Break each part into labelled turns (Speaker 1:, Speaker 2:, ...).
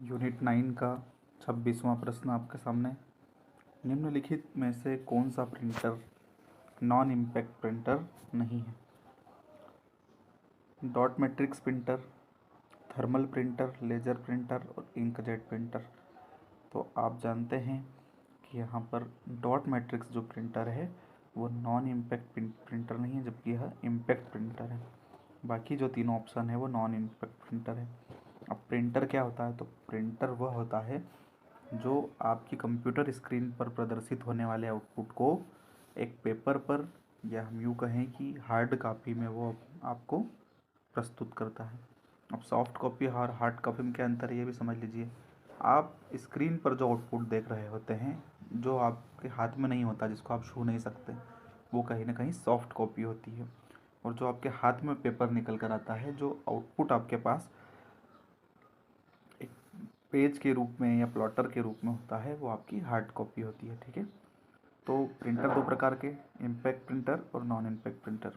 Speaker 1: Unit 9 का 26वां प्रश्न आपके सामने। निम्नलिखित में से कौन सा प्रिंटर नॉन इम्पैक्ट प्रिंटर नहीं है? Dot matrix printer, thermal printer, laser printer और इंकजेट प्रिंटर। तो आप जानते हैं कि यहाँ पर डॉट मैट्रिक्स जो प्रिंटर है वो नॉन इम्पैक्ट प्रिंटर नहीं है, जबकि यह इम्पैक्ट प्रिंटर है। बाकी जो तीनों ऑप्शन है वो नॉन इम्पैक्ट प्रिंटर है। अब प्रिंटर क्या होता है? तो प्रिंटर वह होता है जो आपकी कंप्यूटर स्क्रीन पर प्रदर्शित होने वाले आउटपुट को एक पेपर पर, या हम यूँ कहें कि हार्ड कॉपी में, वो आपको प्रस्तुत करता है। अब सॉफ्ट कॉपी और हार्ड कॉपी में क्या अंतर है ये भी समझ लीजिए। आप स्क्रीन पर जो आउटपुट देख रहे होते हैं, जो आपके हाथ में नहीं होता, जिसको आप छू नहीं सकते, वो कहीं ना कहीं सॉफ्ट कॉपी होती है। और जो आपके हाथ में पेपर निकल कर आता है, जो आउटपुट आपके पास एक पेज के रूप में या प्लॉटर के रूप में होता है, वो आपकी हार्ड कॉपी होती है। ठीक है। तो प्रिंटर दो प्रकार के, इम्पैक्ट प्रिंटर और non impact printer.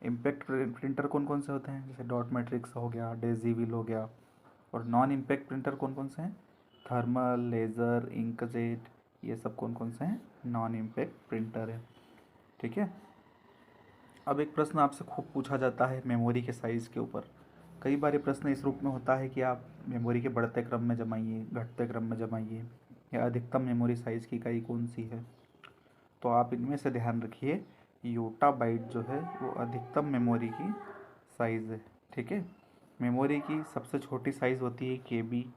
Speaker 1: Impact printer कौन कौन से होते हैं? जैसे डॉट मैट्रिक्स हो गया, डेजी व्हील हो गया। और नॉन इम्पैक्ट प्रिंटर कौन कौन से हैं? थर्मल, लेज़र, इंकजेट, ये सब कौन कौन से हैं? नॉन इम्पैक्ट प्रिंटर है। ठीक है। अब एक प्रश्न आपसे खूब पूछा जाता है मेमोरी के साइज़ के ऊपर। कई बार ये प्रश्न इस रूप में होता है कि आप मेमोरी के बढ़ते क्रम में जमाइए, घटते क्रम में जमाइए, या अधिकतम मेमोरी साइज़ की इकाई कौन सी है। तो आप इनमें से ध्यान रखिए, योटा बाइट जो है वो अधिकतम मेमोरी की साइज़ है। ठीक है। मेमोरी की सबसे छोटी साइज़ होती है केबी,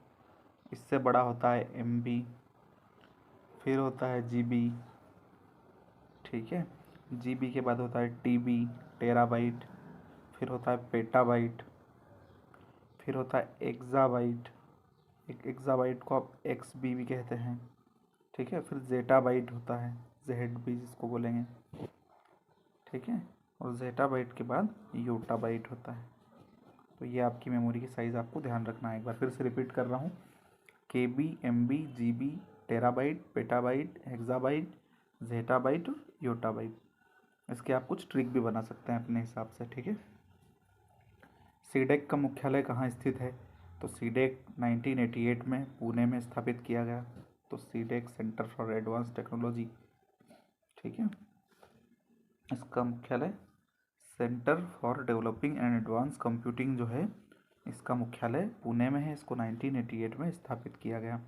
Speaker 1: इससे बड़ा होता है एमबी, फिर होता है जीबी। ठीक है। जीबी के बाद होता है टीबी, टेराबाइट, फिर होता है पेटाबाइट, फिर होता है एक्साबाइट। एक एक्साबाइट को आप एक्स बी भी कहते हैं। ठीक है। फिर जेटाबाइट होता है, जेड बी जिसको बोलेंगे। ठीक है। और जेटाबाइट के बाद योटाबाइट होता है। तो ये आपकी मेमोरी की साइज़ आपको ध्यान रखना है। एक बार फिर से रिपीट कर रहा हूँ, K B, M B, G B, terabyte, petabyte, hexabyte, zettabyte और योटाबाइट। इसके आप कुछ ट्रिक भी बना सकते हैं अपने हिसाब से। ठीक है। सीडेक का मुख्यालय कहाँ स्थित है? तो सीडेक 1988 में पुणे में स्थापित किया गया। तो CDAC centre for advance technology. ठीक है। इसका मुख्यालय centre for developing and advance computing जो है, इसका मुख्यालय पुणे में है। इसको 1988 में स्थापित किया गया।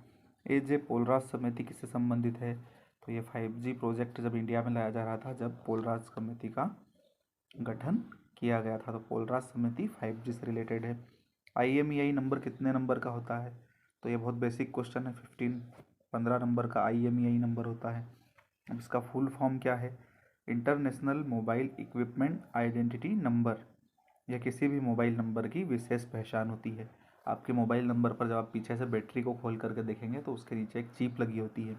Speaker 1: जे पोलराज समिति किससे संबंधित है? तो ये 5G प्रोजेक्ट जब इंडिया में लाया जा रहा था, जब पोलराज समिति का गठन किया गया था। तो पोलराज समिति 5G से रिलेटेड है। IMEI नंबर कितने नंबर का होता है? तो ये बहुत बेसिक क्वेश्चन है। 15 नंबर का IMEI नंबर होता है। अब इसका फुल फॉर्म क्या है? International mobile equipment identity number. यह किसी भी मोबाइल नंबर की विशेष पहचान होती है। आपके मोबाइल नंबर पर जब आप पीछे से बैटरी को खोल करके देखेंगे तो उसके नीचे एक चिप लगी होती है,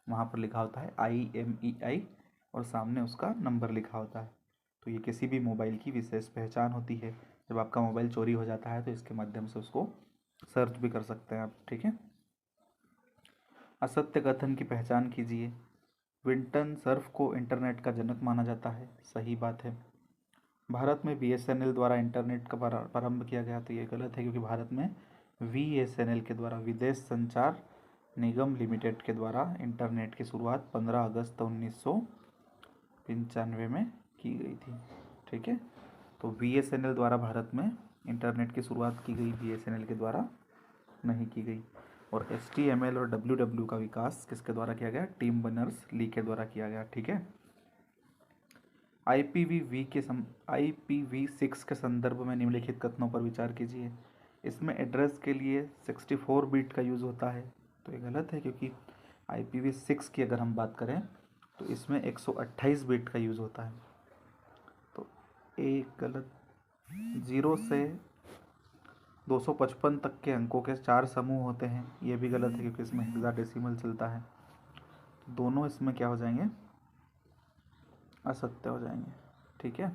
Speaker 1: वहाँ पर लिखा होता है IMEI और सामने उसका नंबर लिखा होता है। तो ये किसी भी मोबाइल की विशेष पहचान होती है। जब आपका मोबाइल चोरी हो जाता है तो इसके माध्यम से उसको सर्च भी कर सकते हैं आप। ठीक है। असत्य कथन की पहचान कीजिए। विंटन सर्फ को इंटरनेट का जनक माना जाता है, सही बात है। भारत में BSNL द्वारा इंटरनेट का प्रारंभ किया गया, तो ये गलत है, क्योंकि भारत में VSNL के द्वारा, विदेश संचार निगम लिमिटेड के द्वारा इंटरनेट की शुरुआत 15 अगस्त 1995 में की गई थी। ठीक है। तो VSNL द्वारा भारत में इंटरनेट की शुरुआत की गई, BSNL के द्वारा नहीं की गई। और HTML और WW का विकास किसके द्वारा किया गया? टिम बर्नर्स-ली के द्वारा किया गया। ठीक है। IPv6 के संदर्भ में निम्नलिखित कथनों पर विचार कीजिए। इसमें एड्रेस के लिए 64 बिट का यूज़ होता है, तो ये गलत है, क्योंकि IPv6 की अगर हम बात करें तो इसमें 128 बिट का यूज़ होता है। तो एक गलत। 0 से 255 तक के अंकों के 4 समूह होते हैं, ये भी गलत है, क्योंकि इसमें हेक्साडेसिमल चलता है। तो दोनों इसमें क्या हो जाएंगे? असत्य हो जाएंगे। ठीक है।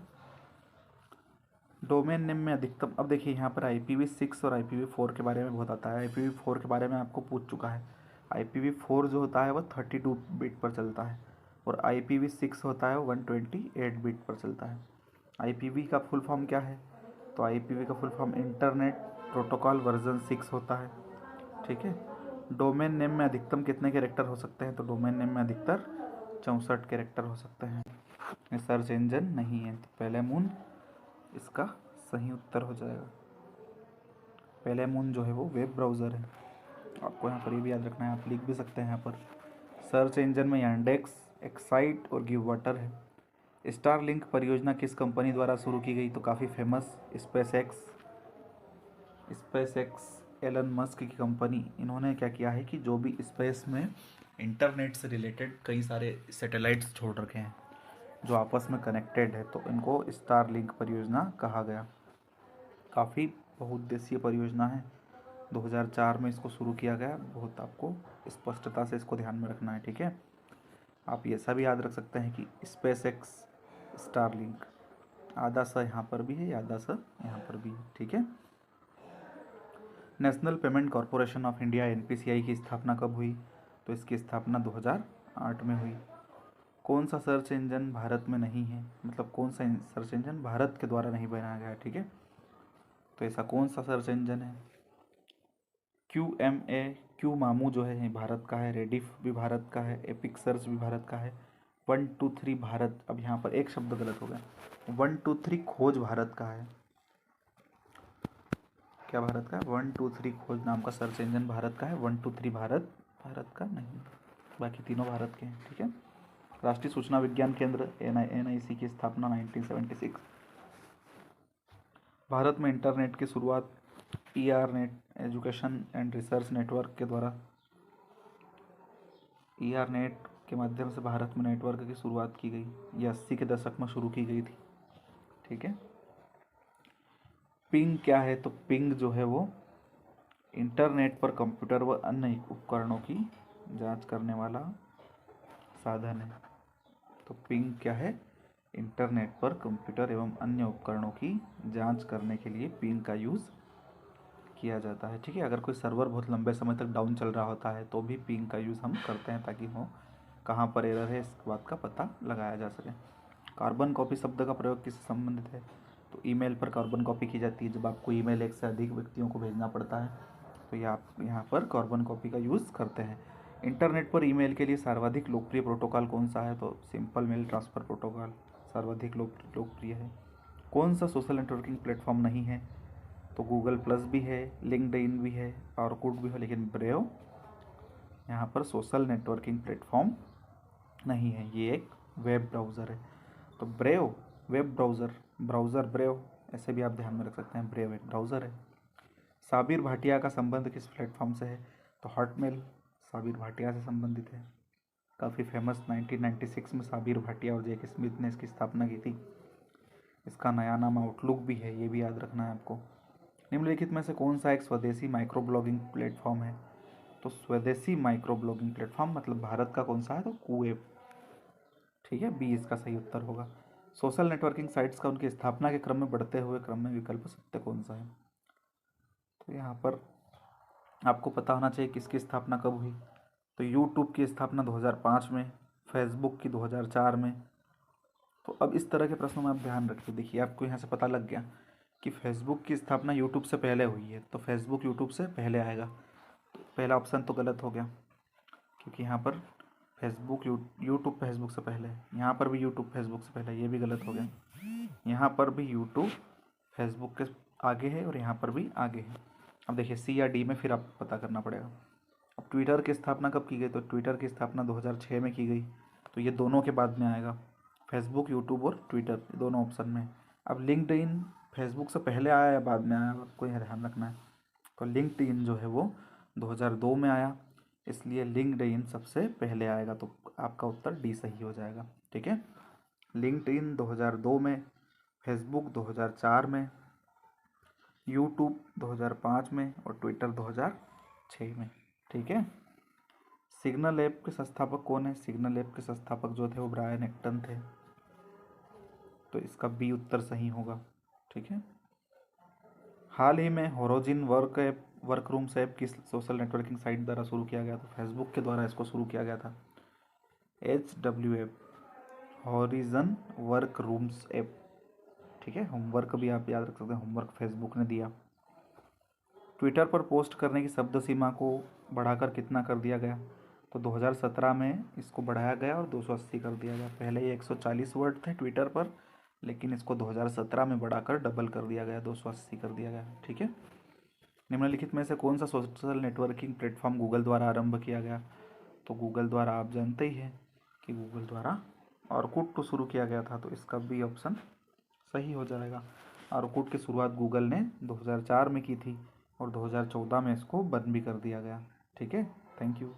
Speaker 1: डोमेन नेम में अधिकतम, अब देखिए यहाँ पर IPv6 और IPv4 के बारे में बहुत आता है। IPv4 के बारे में आपको पूछ चुका है। IPv4 जो होता है वह 32 बिट पर चलता है, और IPv6 होता है 128 बिट पर चलता है। IPv का फुल फॉर्म क्या है? तो IPv का full form internet protocol version 6 होता है। ठीक है। डोमेन नेम में अधिकतम कितने कैरेक्टर हो सकते हैं? तो डोमेन नेम में अधिकतर 64 कैरेक्टर हो सकते हैं। ये सर्च इंजन नहीं है, तो पहले मून इसका सही उत्तर हो जाएगा। पहले मून जो है वो वेब ब्राउज़र है। आपको यहाँ पर ये भी याद रखना है, आप लिख भी सकते हैं यहाँ पर। सर्च इंजन में यांडेक्स, एक्साइट और गिव वाटर है। स्टारलिंक परियोजना किस कंपनी द्वारा शुरू की गई? तो काफ़ी फेमस स्पेसएक्स एलन मस्क की कंपनी। इन्होंने क्या किया है कि जो भी स्पेस में इंटरनेट से रिलेटेड कई सारे सैटेलाइट्स छोड़ रखे हैं जो आपस में कनेक्टेड है, तो इनको स्टारलिंक परियोजना कहा गया। काफ़ी बहुउद्देशीय परियोजना है। 2004 में इसको शुरू किया गया। बहुत आपको स्पष्टता से इसको ध्यान में रखना है, ठीक है। आप ये सब याद रख सकते हैं कि स्पेसएक्स स्टारलिंक, आधा सा यहाँ पर भी है, आधा सा यहाँ पर भी है, ठीक है। National payment corporation of India NPCI की स्थापना कब हुई? तो इसकी स्थापना 2008 में हुई। कौन सा सर्च इंजन भारत में नहीं है? मतलब कौन सा सर्च इंजन भारत के द्वारा नहीं बनाया गया है, ठीक है। तो ऐसा कौन सा सर्च इंजन है? क्यू मामू जो है भारत का है, रेडिफ भी भारत का है, एपिक सर्च भी भारत का है, 123 भारत, अब यहाँ पर एक शब्द गलत हो गया, 123 खोज भारत का है। क्या भारत का? 123 खोज नाम का सर्च इंजन भारत का है। 123 भारत का नहीं, बाकी तीनों भारत के हैं, ठीक है। राष्ट्रीय सूचना विज्ञान केंद्र एनआईसी की स्थापना 1976। भारत में इंटरनेट की शुरुआत ईआरनेट एजुकेशन एंड रिसर्च नेटवर्क के द्वारा, ईआरनेट के माध्यम से भारत में नेटवर्क की शुरुआत की गई। ये 80 के दशक में शुरू की गई थी, ठीक है। पिंग क्या है? तो पिंग जो है वो इंटरनेट पर कंप्यूटर व अन्य उपकरणों की जांच करने वाला साधन है। तो पिंग क्या है? इंटरनेट पर कंप्यूटर एवं अन्य उपकरणों की जांच करने के लिए पिंग का यूज़ किया जाता है, ठीक है। अगर कोई सर्वर बहुत लंबे समय तक डाउन चल रहा होता है तो भी पिंग का यूज़ हम करते हैं, ताकि हो कहाँ पर एरर है इस बात का पता लगाया जा सके। कार्बन कॉपी शब्द का प्रयोग किससे संबंधित है? तो ईमेल पर कार्बन कॉपी की जाती है। जब आपको ईमेल एक से अधिक व्यक्तियों को भेजना पड़ता है तो ये आप यहाँ पर कार्बन कॉपी का यूज़ करते हैं। इंटरनेट पर ईमेल के लिए सर्वाधिक लोकप्रिय प्रोटोकॉल कौन सा है? तो सिंपल मेल ट्रांसफ़र प्रोटोकॉल सर्वाधिक लोकप्रिय है। कौन सा सोशल नेटवर्किंग प्लेटफॉर्म नहीं है? तो गूगल प्लस भी है, लिंक्डइन भी है, ऑरकुट भी है, लेकिन ब्रेव यहाँ पर सोशल नेटवर्किंग प्लेटफॉर्म नहीं है, ये एक वेब ब्राउज़र है। तो ब्रेव वेब ब्राउज़र ब्रेव, ऐसे भी आप ध्यान में रख सकते हैं, ब्रेव एक ब्राउज़र है। साबिर भाटिया का संबंध किस प्लेटफॉर्म से है? तो हॉटमेल साबिर भाटिया से संबंधित है। काफ़ी फेमस 1996 में साबिर भाटिया और जैक स्मिथ ने इसकी स्थापना की थी। इसका नया नाम आउटलुक भी है, ये भी याद रखना है आपको। निम्नलिखित में से कौन सा एक स्वदेशी माइक्रो ब्लॉगिंग प्लेटफॉर्म है? तो स्वदेशी माइक्रो ब्लॉगिंग प्लेटफॉर्म मतलब भारत का कौन सा है? तो कुवेब, ठीक है, बी इसका सही उत्तर होगा। सोशल नेटवर्किंग साइट्स का उनकी स्थापना के क्रम में बढ़ते हुए क्रम में विकल्प सत्य कौन सा है? तो यहाँ पर आपको पता होना चाहिए किसकी स्थापना कब हुई। तो यूट्यूब की स्थापना 2005 में, फेसबुक की 2004 में। तो अब इस तरह के प्रश्नों में आप ध्यान रखिए। देखिए आपको यहाँ से पता लग गया कि फेसबुक की स्थापना यूट्यूब से पहले हुई है, तो फेसबुक यूट्यूब से पहले आएगा। तो पहला ऑप्शन तो गलत हो गया, क्योंकि यहाँ पर फेसबुक यूट्यूब फेसबुक से पहले है। यहाँ पर भी यूट्यूब फेसबुक से पहले है, ये भी गलत हो गया। यहाँ पर भी यूट्यूब फेसबुक के आगे है और यहाँ पर भी आगे है। अब देखिए सी या डी में फिर आपको पता करना पड़ेगा। अब ट्विटर की स्थापना कब की गई? तो ट्विटर की स्थापना 2006 में की गई, तो ये दोनों के बाद में आएगा। फेसबुक, यूट्यूब और ट्विटर दोनों ऑप्शन में। अब लिंक्डइन फेसबुक से पहले आया या बाद में आया, आपको यह ध्यान रखना है। तो लिंक्डइन जो है वो 2002 में आया, इसलिए लिंक्डइन सबसे पहले आएगा। तो आपका उत्तर डी सही हो जाएगा, ठीक है। लिंक्डइन 2002 में, फेसबुक 2004 में, यूट्यूब 2005 में और ट्विटर 2006 में, ठीक है। सिग्नल ऐप के संस्थापक कौन है? सिग्नल ऐप के संस्थापक जो थे वो ब्रायन एक्टन थे, तो इसका बी उत्तर सही होगा, ठीक है। हाल ही में होरोजिन वर्करूम्स ऐप किस सोशल नेटवर्किंग साइट द्वारा शुरू किया गया? तो फेसबुक के द्वारा इसको शुरू किया गया था। HWF horizon work rooms app, ठीक है। होमवर्क भी आप याद रख सकते हैं, होमवर्क फेसबुक ने दिया। ट्विटर पर पोस्ट करने की शब्द सीमा को बढ़ाकर कितना कर दिया गया? तो 2017 में इसको बढ़ाया गया और 280 कर दिया गया। पहले ये 140 वर्ड थे ट्विटर पर, लेकिन इसको 2017 में बढ़ाकर डबल कर दिया गया, 280 कर दिया गया। ठीक है। निम्नलिखित में से कौन सा सोशल नेटवर्किंग प्लेटफॉर्म गूगल द्वारा आरंभ किया गया? तो गूगल द्वारा आप जानते ही हैं कि गूगल द्वारा ऑरकुट तो शुरू किया गया था, तो इसका भी ऑप्शन सही हो जाएगा। ऑरकुट की शुरुआत गूगल ने 2004 में की थी और 2014 में इसको बंद भी कर दिया गया। ठीक है। Thank you.